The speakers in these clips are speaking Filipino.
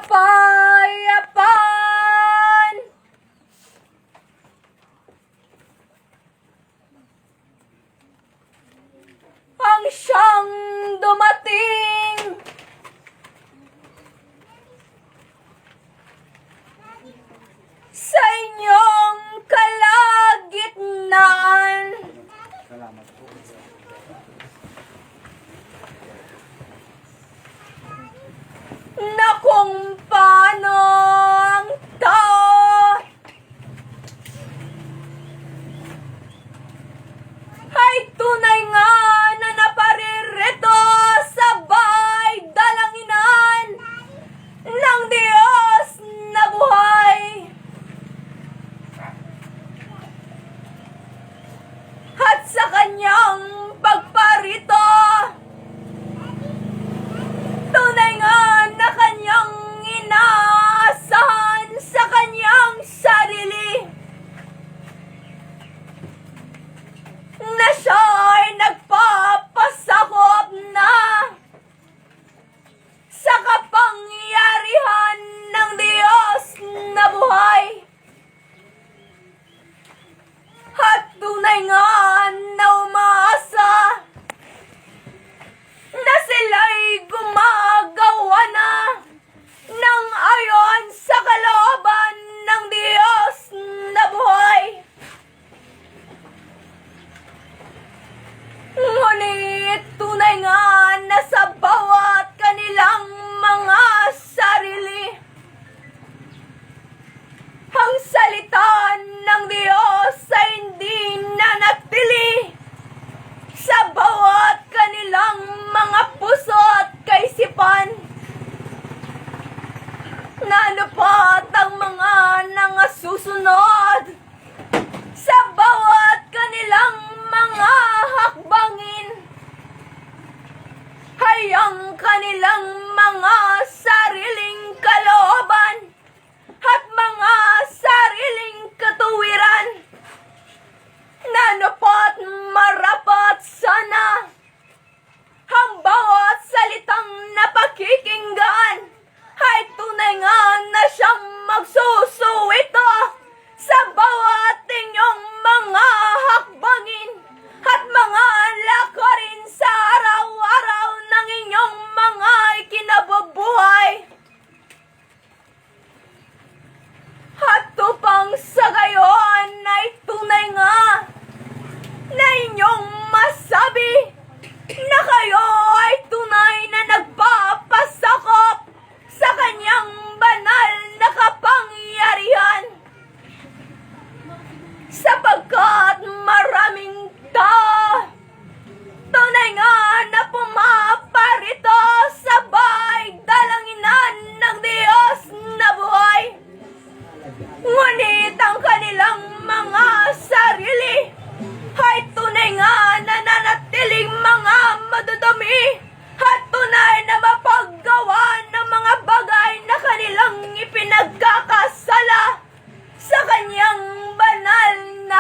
kapayapaan. Ang siyang dumating sa inyong kalagitnaan. Salamat po. Na kung paano ang tao ay tunay nga na naparirito sa bahay dalanginan ng Diyos na buhay. At sa kanyang pagparito, tunay nga na kanyang inaasahan sa kanyang sarili na siya ay nagpapasakop na sa kapangyarihan ng Diyos na buhay. At tunay nga na umaasa na sila'y gumagawa na ng ayon sa kalooban ng Diyos na buhay. Ngunit tunay nga na sa bawat kanilang mga sarili, ang salita ng Diyos ay hindi nanatili sa bawat kanilang mga puso at kaisipan. Nanupat ang mga nangasusunod sa bawat kanilang mga hakbangin, ay ang kanilang mga sariling kalooban at mga sariling katuwiran. Nanupat marapat sana ang bawat salitang napakikinggan ay tunay nga na siyang magsusuwito sa bawat inyong mga hakbangin at mga lakarin sa araw-araw ng inyong mga ikinabubuhay. At upang sa gayon ay tunay nga na inyong masabi na kayo ay tunay na nagpapasakop sa kanyang banal na kapangyarihan, sapagkat maraming tao tunay nga na pumaparito sa bahay dalanginan ng Diyos na buhay. Ngunit ang kanilang mga sarili ay tunay nga na nanatiling mga madudumi at tunay na mapaggawa ng mga bagay na kanilang ipinagkakasala sa kanyang banal na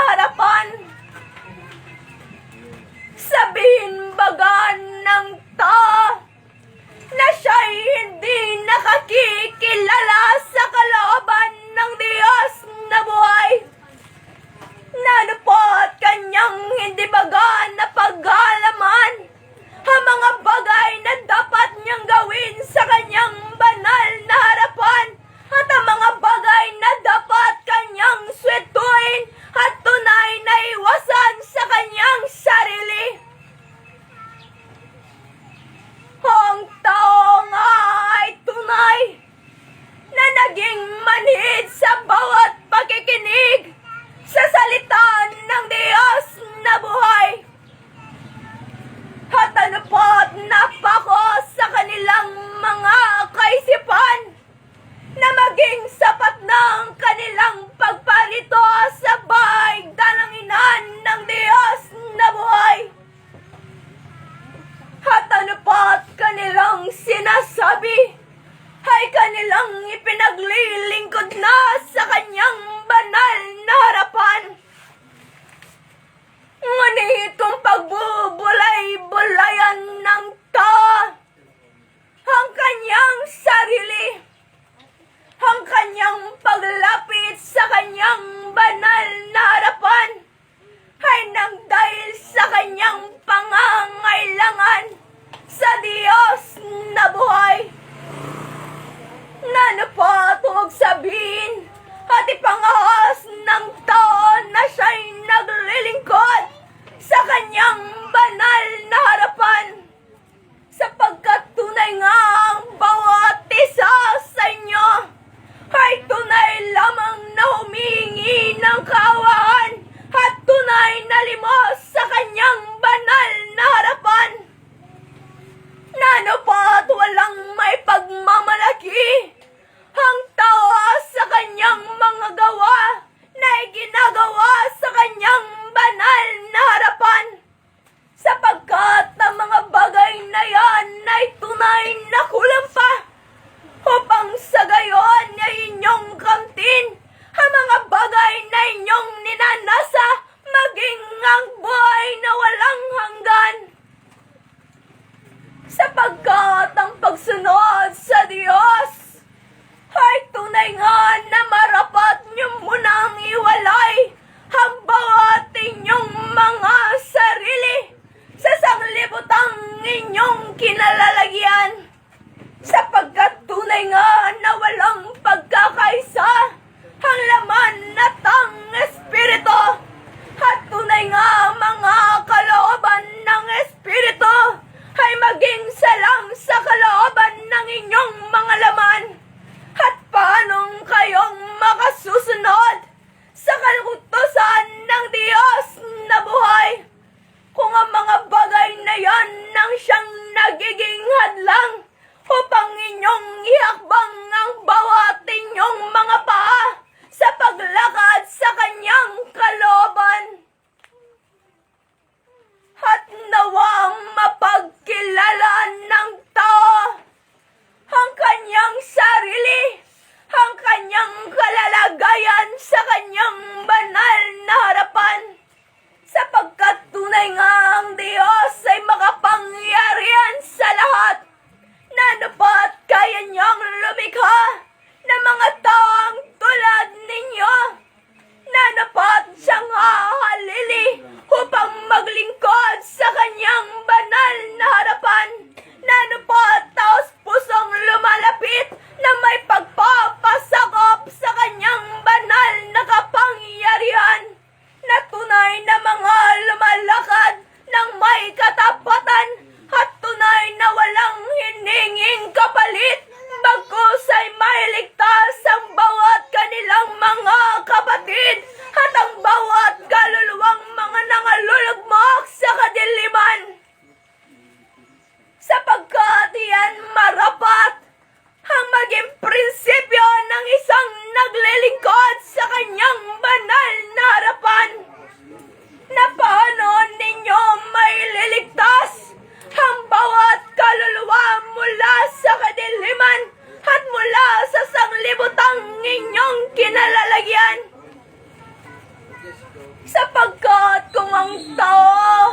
sapagkat kung ang tao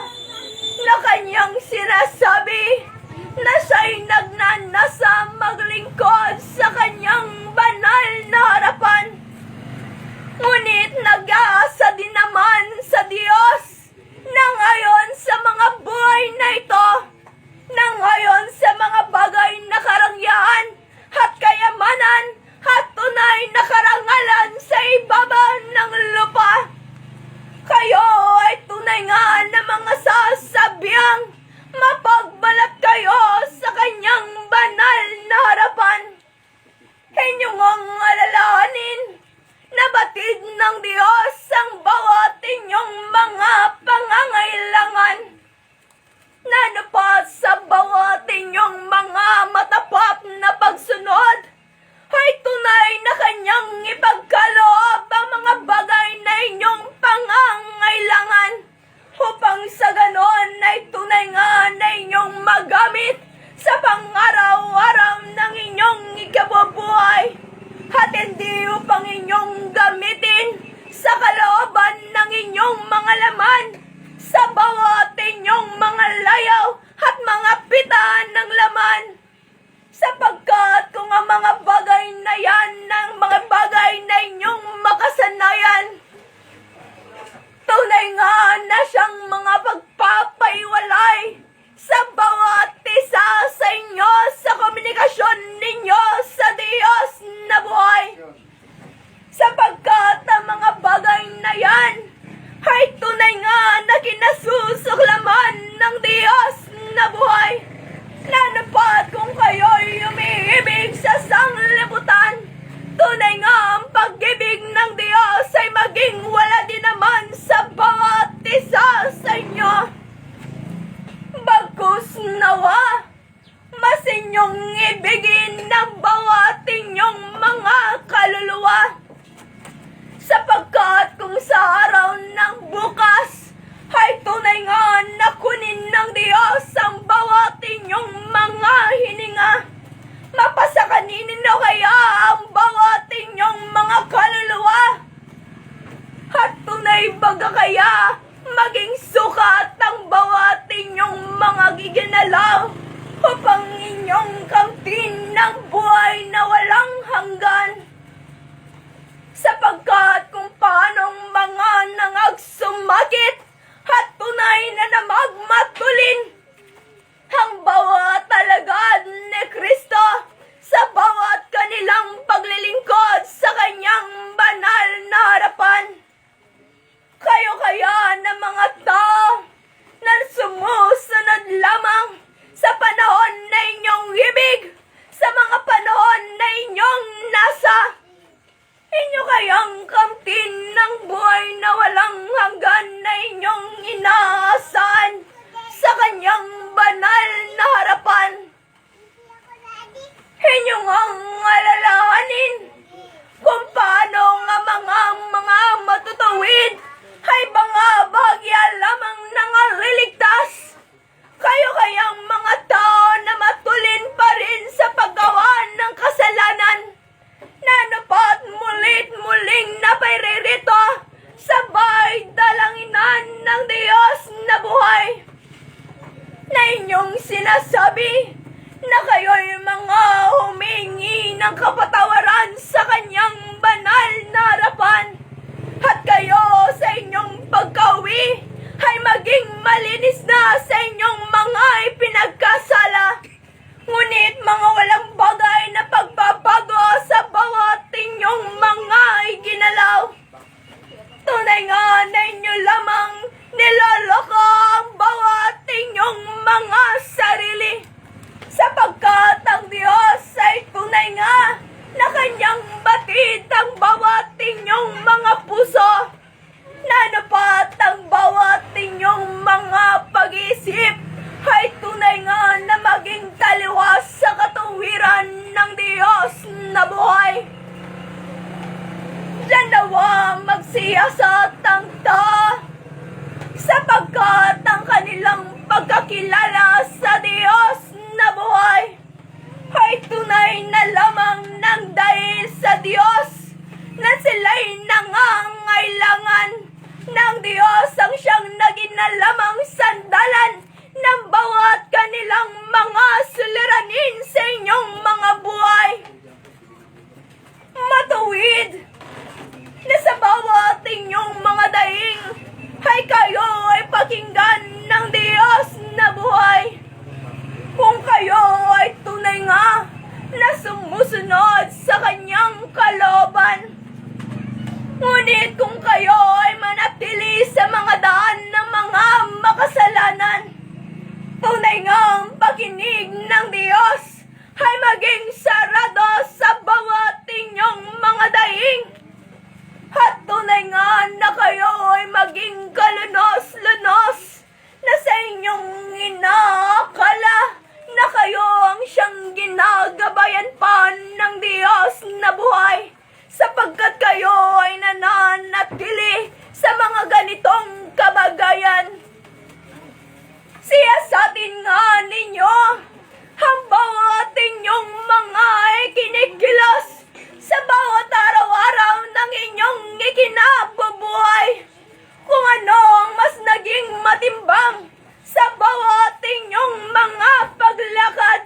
na kanyang sinasabi na siya'y nagnanasa maglingkod sa kanyang banal na harapan, ngunit nag-aasa din naman sa Diyos na ngayon sa mga buhay na ito, na ngayon sa mga bagay na karangyaan at kayamanan at tunay na karangalan sa ibaba ng lupa, kayo ay tunay nga na mga sasabiang mapagbalat kayo sa kanyang banal na harapan. Inyong ang alalahanin na batid ng Diyos ang bawat inyong mga pangangailangan, na napat sa bawat inyong mga matapat na pagsunod ay tunay na kanyang ipagkaloob ang mga bagay na inyong pangangailangan, upang sa ganon ay tunay nga na inyong magamit sa pang-araw-araw ng inyong ikabubuhay, at hindi upang inyong gamitin sa kalooban ng inyong mga laman sa bawat inyong mga layaw at mga pitaan ng laman, sapagkat kung ang mga bagay na yan ng mga bagay na inyong makasanayan, tunay nga na siyang mga pagpapaiwalay sa bawat isa sa inyo sa komunikasyon ninyo sa Diyos na buhay, sapagkat ang mga bagay na yan ay tunay nga na kinasusuklaman ng Diyos na buhay, na dapat kung kayo'y umiibig sa sanglibutan, tunay nga ang pag-ibig ng Diyos ay maging wala din naman sa bawat isa sa inyo. Bagkus nawa, mas inyong ibigin ng bawat inyong mga kaluluwa, sapagkat kung sa araw ng bukas ay tunay nga na kunin ng Diyos ang bawat inyong mga hininga, mapasakanin ninyo kaya ang bawat inyong mga kaluluwa, at tunay baga kaya maging sukat ang bawat inyong mga giginalaw, upang inyong kamtin ng buhay na walang hanggan, sapagkat kung paanong mga nangagsumakit at tunay na namagmatulin ang bawat alagad ni Kristo sa bawat kanilang paglilingkod sa kanyang banal na harapan. Kayo kaya na mga tao na sumusunod lamang sa panahon na inyong ibig, sa mga panahon na inyong nasa, inyo kayang kamtin ng buhay na walang hanggan na inyong inaasahan sa kanyang banal na harapan. Inyong ang alalahanin kung paano nga mga matutuwid ay mga bahagya lamang nangaliligtas. Kayo kayang mga tao na matulin pa rin sa paggawa ng kasalanan, na napat mulit-muling naparirito sa bahay dalanginan ng Diyos na buhay, na inyong sinasabi na kayo'y mga humingi ng kapatawaran sa kanyang banal na harapan, at kayo sa inyong pagkawi ay maging malinis na sa inyong mga ipinagkasala, ngunit mga walang bagay na pagbabago sa bawat inyong mga iginalaw. Tunay nga na inyo lamang niloloko ang bawat inyong mga sarili, siyang naging na lamang sandalan ng bawat kanilang mga suliranin sa inyong mga buhay. Matuwid na sa bawat inyong mga daing ay kayo ay pakinggan ng Diyos na buhay. Kung kayo ay tunay nga na sumusunod sa kanyang kalooban. Ngunit kung kayo ay manatili sa mga daan ng mga makasalanan, tunay nga ang pakinig ng Diyos ay maging sarado sa bawat inyong mga daing. At tunay nga na kayo ay maging kalunos-lunos na sa inyong inaakala na kayo ang siyang ginagabayan pa ng Diyos na buhay, sapagkat kayo ay nananatili sa mga ganitong kabagayan. Siyasatin nga ninyo ang bawat inyong mga ikinikilos sa bawat araw-araw ng inyong ikinabubuhay. Kung ano ang mas naging matimbang sa bawat inyong mga paglakad,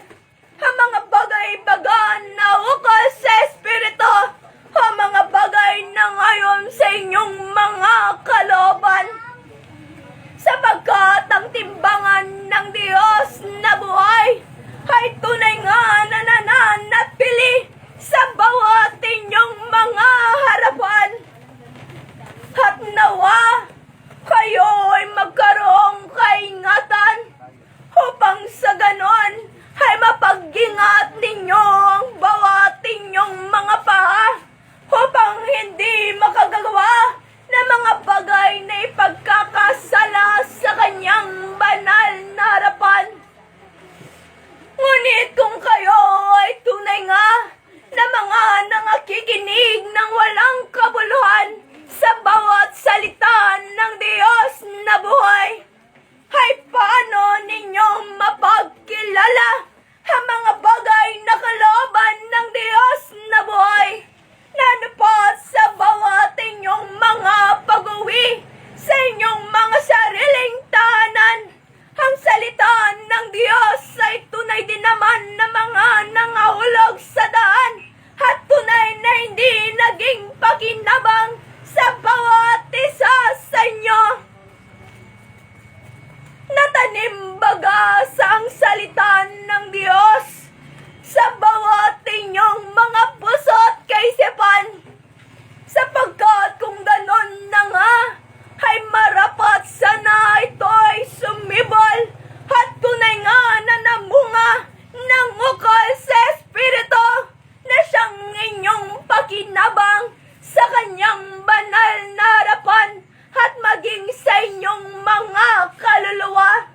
ang mga bagay-bagay na ukol sa Espiritu, ang mga bagay na ngayon sa inyong mga kalooban. Sapagkat ang timbangan ng Diyos na buhay ay tunay nga na nananatili sa bawat inyong mga harapan. At nawa kayo ay magkaroong kaingatan upang sa ganon ay mapag-ingat ninyo ang bawat inyong mga paa upang hindi makagagawa ng mga bagay na ipagkakasala sa kanyang banal na harapan. Ngunit kung kayo ay tunay nga na mga nangakikinig ng walang kabuluhan sa bawat salita ng Diyos na buhay, ay paano ninyo mapagkilala ang mga bagay na kalooban ng Diyos na buhay na napat sa bawat inyong mga pag-uwi sa inyong mga sariling tahanan? Ang salita ng Diyos ay tunay din naman na mga nangahulog sa daan at tunay na hindi naging pakinabang sa bawat isa sa inyo. Natanim baga sa ang salita ng Diyos sa bawat inyong mga puso at kaisipan, sapagkat kung ganon na nga, ay marapat sana ito ay sumibol at tunay nga na namunga ng ukol sa Espiritu na siyang inyong pakinabang sa kanyang banal na harapan at maging sa inyong mga kaluluwa.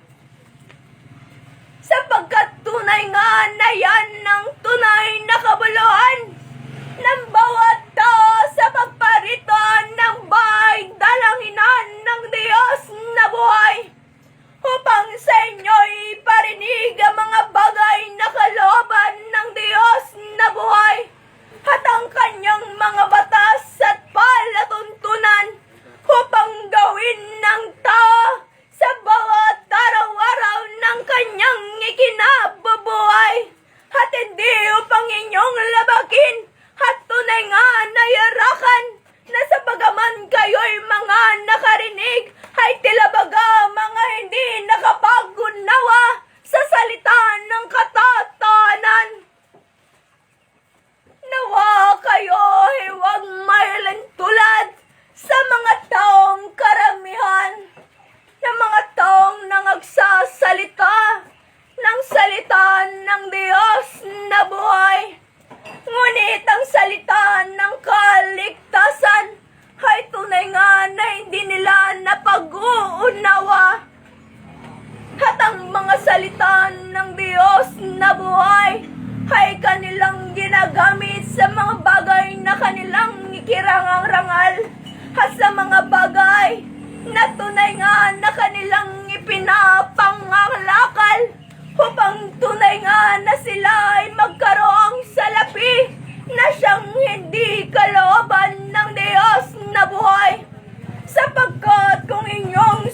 Sapagkat tunay nga na yan ang tunay na kabuluhan ng bawat tao sa pagpariton ng bahay dalanginan ng Diyos na buhay, upang sa inyo'y parinig ang mga bagay na kalooban ng Diyos na buhay at ang kanyang mga batas at palatuntunan upang gawin ng tao sa bawat araw-araw ng kanyang ikinabubuhay at hindi upang inyong labakin at tunay nga nayarakan na sa bagaman kayo'y mga nakarinig ay tilabaga mga hindi nakapag-unawa sa salita ng katatanan. Nawa kayo ay huwag mailintulad sa mga taong karamihan, na mga taong nangagsasalita ng salita ng Diyos na buhay. Ngunit ang salita ng kaligtasan ay tunay nga na hindi nila napag-uunawa. At ang mga salita ng Diyos na buhay ay kanilang ginagamit sa mga bagay na kanilang ikirangang-rangal at sa mga bagay na tunay nga na kanilang ipinapangangalakal upang tunay nga na sila ay magkaroong salapi na siyang hindi kalooban ng Diyos na buhay. Sapagkat kung inyong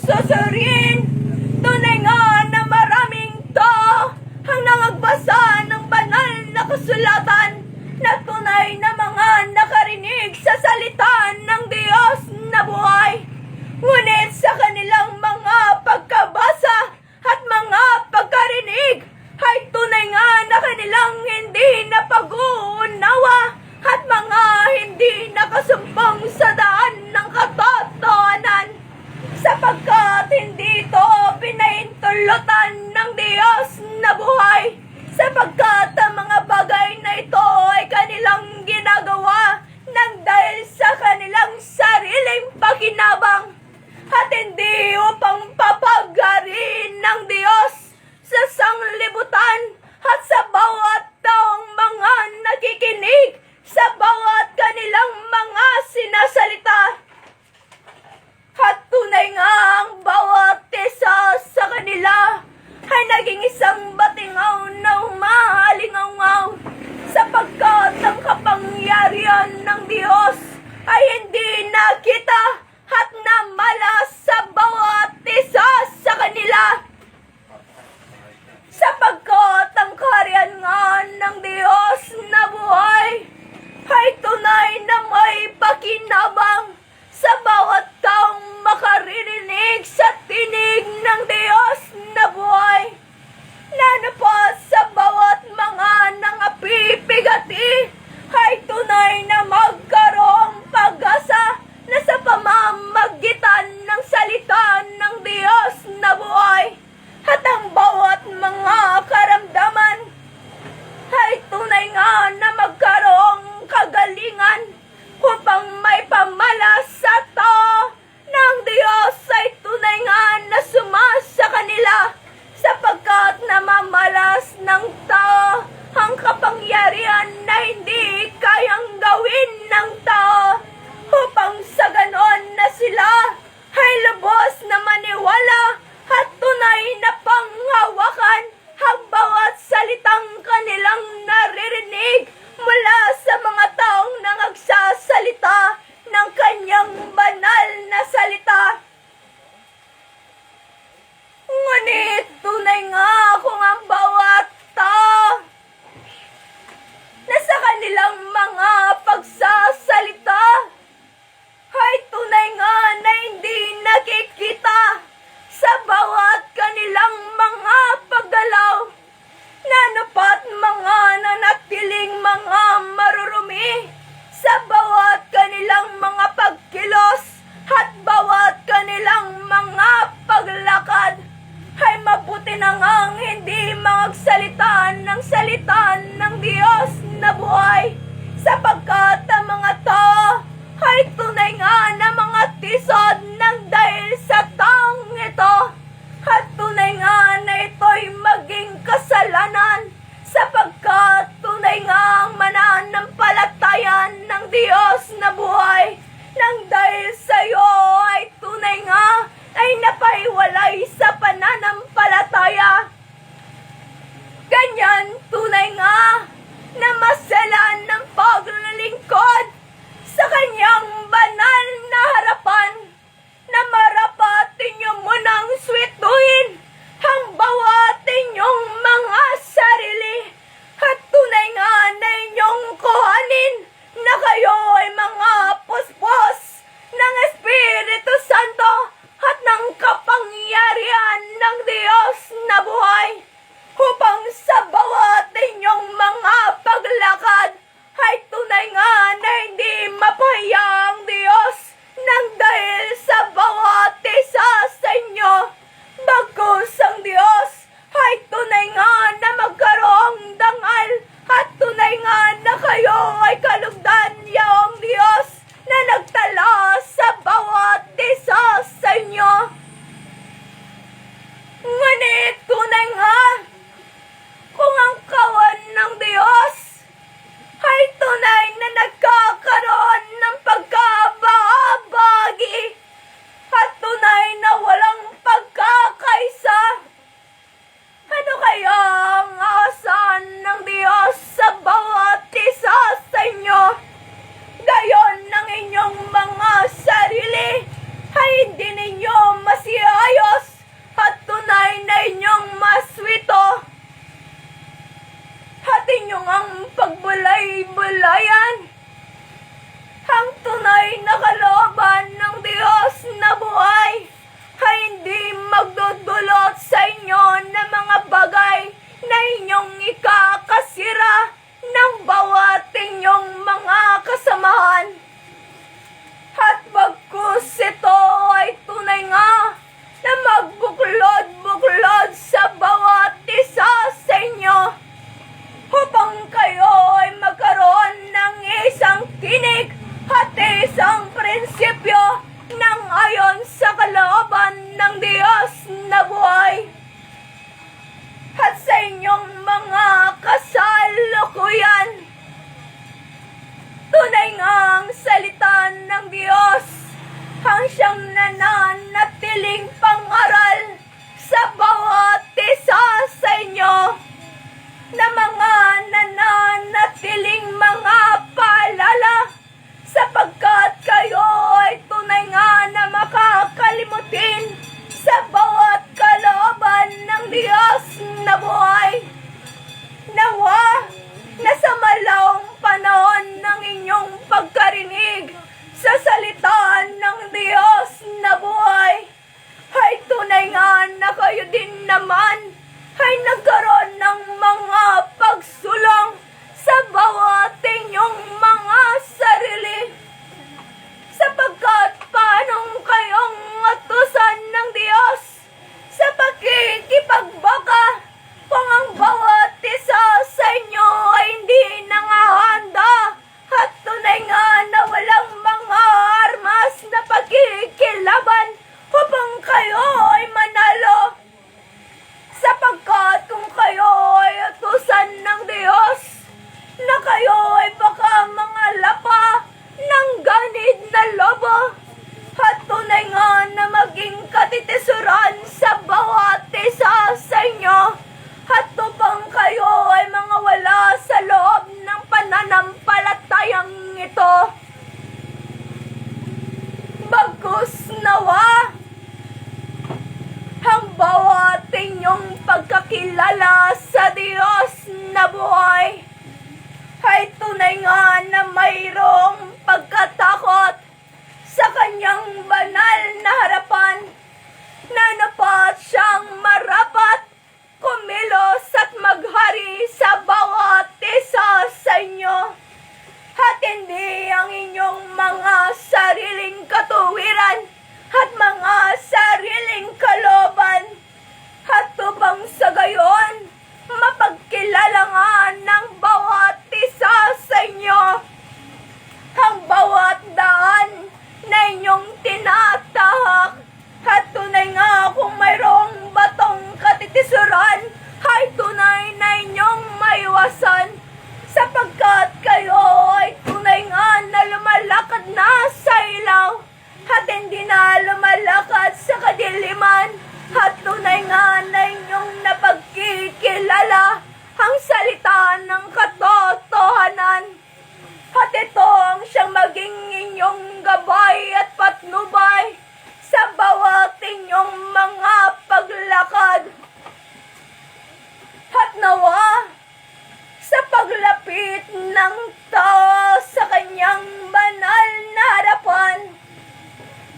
sapagkat ang mga bagay na ito ay kanilang ginagawa nang dahil sa kanilang sariling pakinabang at hindi upang papagariin ng Diyos sa sanglibutan at sa bawat taong mga nakikinig sa bawat kanilang mga sinasalita. At tunay nga ang bawat isa sa kanila ay naging isang batingaw na umaalingaw sapagkat ang kapangyarihan ng Diyos ay hindi nakita at namalas sa bawat isa sa kanila. Sapagkat ang kaharian nga ng Diyos na buhay ay tunay na may pakinabang sa bawat taong makaririnig sa tinig ng Diyos na buhay. Nanapos sa bawat mga nangapipigati ay tunay na magkaroong pag-asa na sa pamamagitan ng salita ng Diyos na buhay. At ang bawat mga karamdaman ay tunay nga na magkaroong kagalingan upang may pamalas sa tao ng Diyos ay tunay nga na sumasa kanila sapagkat namamalas ng tao ang kapangyarihan na hindi kayang gawin ng tao upang sa ganon na sila ay lubos na maniwala at tunay na panghawakan ang bawat salitang kanilang naririnig mula sa mga taong nangagsasalita ng kanyang banal na salita. Ngunit tunay nga kung ang bawat tao na sa kanilang mga pagsasalita ay tunay nga na hindi nakikita sa bawat kanilang mga paggalaw, nanapat mga nanatiling mga marurumi sa bawat kanilang mga pagkilos at bawat kanilang mga paglakad, ay mabuti na ngang hindi magsalita ng salita ng Diyos na buhay, sapagkat ang mga tao ay tunay nga na mga tisod ng dahil sa taong ito, at tunay nga na ito'y maging kasalanan, sapagkat tunay nga ang mananampalatayan ng Diyos na buhay, nang dahil sa iyo ay tunay nga ay napaiwalay sa pananampalataya. Ganyan tunay nga na masalan ng paglilingkod sa kanyang banal na harapan kayo din naman ay nagkaroon ng mga pagsulong sa bawat inyong mga sarili. Sapagkat paanong kayong utusan ng Diyos sa pakikipagbaka kung ang bawat isa sa inyo ay hindi nangahanda at tunay nga na walang mga armas na pagkikilaban upang kayo ay manalo. Sapagkat kung kayo ay utusan ng Diyos na kayo ay baka mga lapa ng ganid na lobo at tunay nga na maging katitisuran sa bawat isa sa inyo at upang kayo ay mga wala sa loob ng pananampalatayang ito. Bagkus nawa ang bawat inyong pagkakilala sa Diyos na buhay ay tunay nga na mayroong pagkatakot sa kanyang banal na harapan na dapat siyang marapat, kumilos at maghari sa bawat isa sa inyo at hindi ang inyong mga sariling katuwiran at mga sariling kaloban at upang sa gayon mapagkilala nga ng bawat isa sa inyo ang bawat daan na inyong tinatahak at tunay nga kung mayroong batong katitisuran ay tunay na inyong maiwasan sapagkat kayo ay tunay nga na lumalakad na sa ilaw at hindi na lumalakad sa kadiliman at tunay nga na inyong napagkikilala ang salita ng katotohanan at ito ang siyang maging inyong gabay at patnubay sa bawat inyong mga paglakad. At nawa sa paglapit ng tao sa kanyang banal na harapan,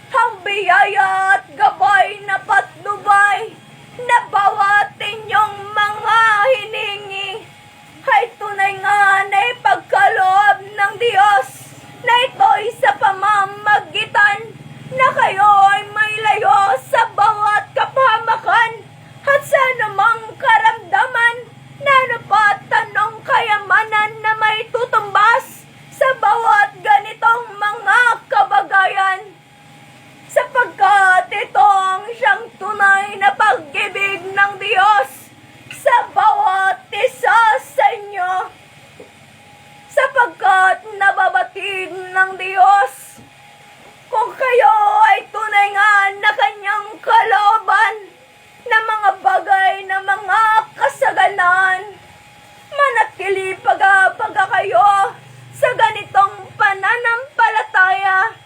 ang biyaya at gabay na patnubay na bawat inyong mga hiningi ay tunay nga na ipagkaloob ng Diyos na ito'y sa pamamagitan na kayo ay may layo sa bawat kapahamakan at sa anumang karamdaman na anupat anong kayamanan na may tutumbas sa bawat ganitong mga kabagayan. Sapagkat ito ang siyang tunay na pag-ibig ng Diyos sa bawat isa sa inyo. Sapagkat nababatid ng Diyos kung kayo ay tunay nga na kanyang kalooban na mga bagay na mga kasaganan, manatili pag-apaga kayo sa ganitong pananampalataya.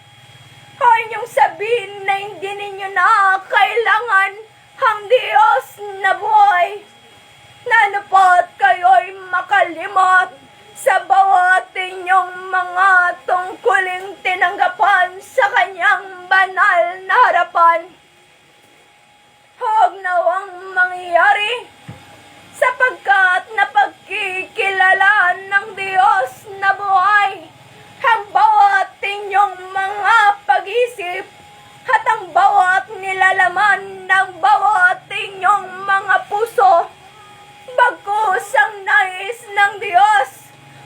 O inyong sabihin na hindi ninyo na kailangan ang Diyos na buhay, na anupat kayo'y makalimot sa bawat inyong mga tungkuling tinanggapan sa kanyang banal na harapan. Huwag nawang mangyari sapagkat napagkikilalaan ng Diyos na buhay ang bawat inyong mga pag-isip at ang bawat nilalaman ng bawat inyong mga puso. Bagkus ang nais ng Diyos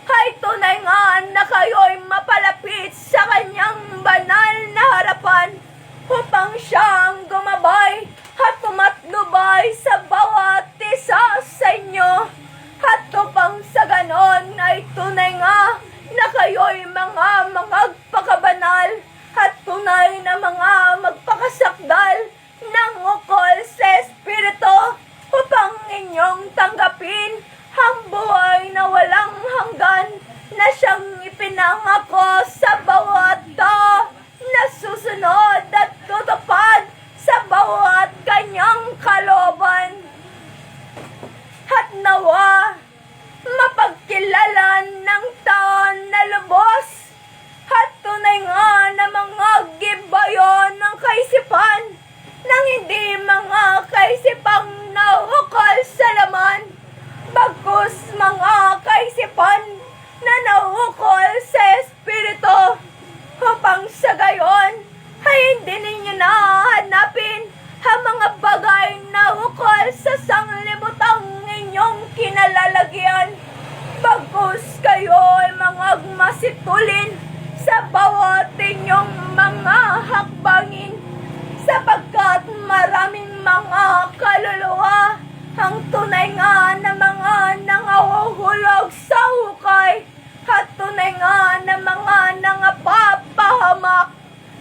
ay tunay nga na kayo'y mapalapit sa kanyang banal na harapan upang siyang gumabay at pumatnubay sa bawat isa sa inyo at upang sa ganon ay tunay nga na kayo'y mga magpakabanal at tunay na mga magpakasakdal ng ukol sa Espiritu upang inyong tanggapin ang buhay na walang hanggan na siyang ipinangako sa bawat tao na susunod at tutupad sa bawat kanyang kalooban. At nawa mapagkilalan ng tao na lubos at tunay nga na mga gibayon ng kaisipan nang hindi mga kaisipan ukol sa Espiritu upang sa gayon ay hindi ninyo nahanapin ang mga bagay na ukol sa sanglibutang inyong kinalalagyan. Bagkus kayo ay mga masitulin sa bawat inyong mga hakbangin, sapagkat maraming mga kaluluwa ang tunay nga na mga nangahuhulog sa hukay at tunay nga na mga nangapapahamak.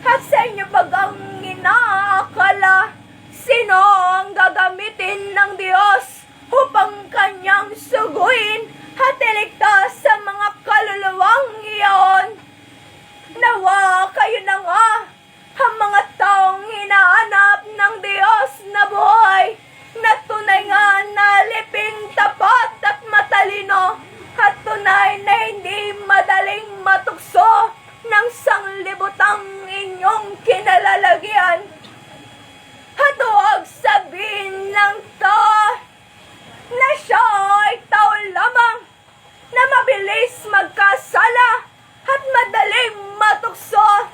At sa inyo bagang inaakala, sino ang gagamitin ng Diyos upang kanyang suguin at iligtas sa mga kaluluwang iyon? Nawa kayo na nga ang mga taong hinahanap ng Diyos na buhay, na tunay nga na liping, tapat at matalino, at tunay na hindi madaling matukso ng sanglibutang inyong kinalalagyan. At huwag sabihin ng tao na siya ay tao lamang na mabilis magkasala at madaling matukso,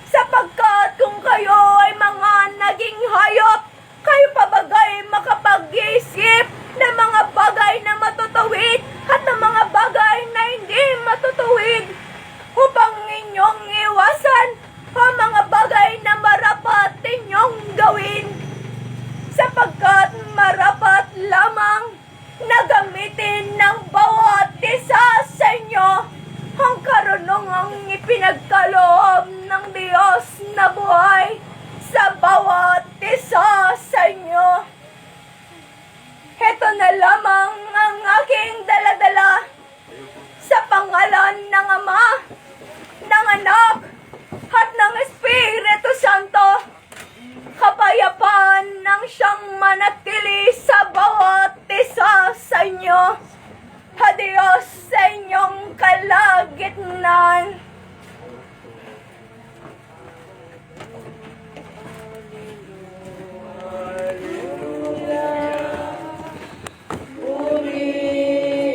sapagkat kung kayo ay mga naging hayop, kayo pa bagay makapag-isip ng mga bagay na matutuwid at ng mga bagay na hindi matutuwid, upang inyong iwasan ang mga bagay na marapat inyong gawin, sapagkat marapat lamang na gamitin ng bawat isa sa inyo ang karunungang ipinagkaloob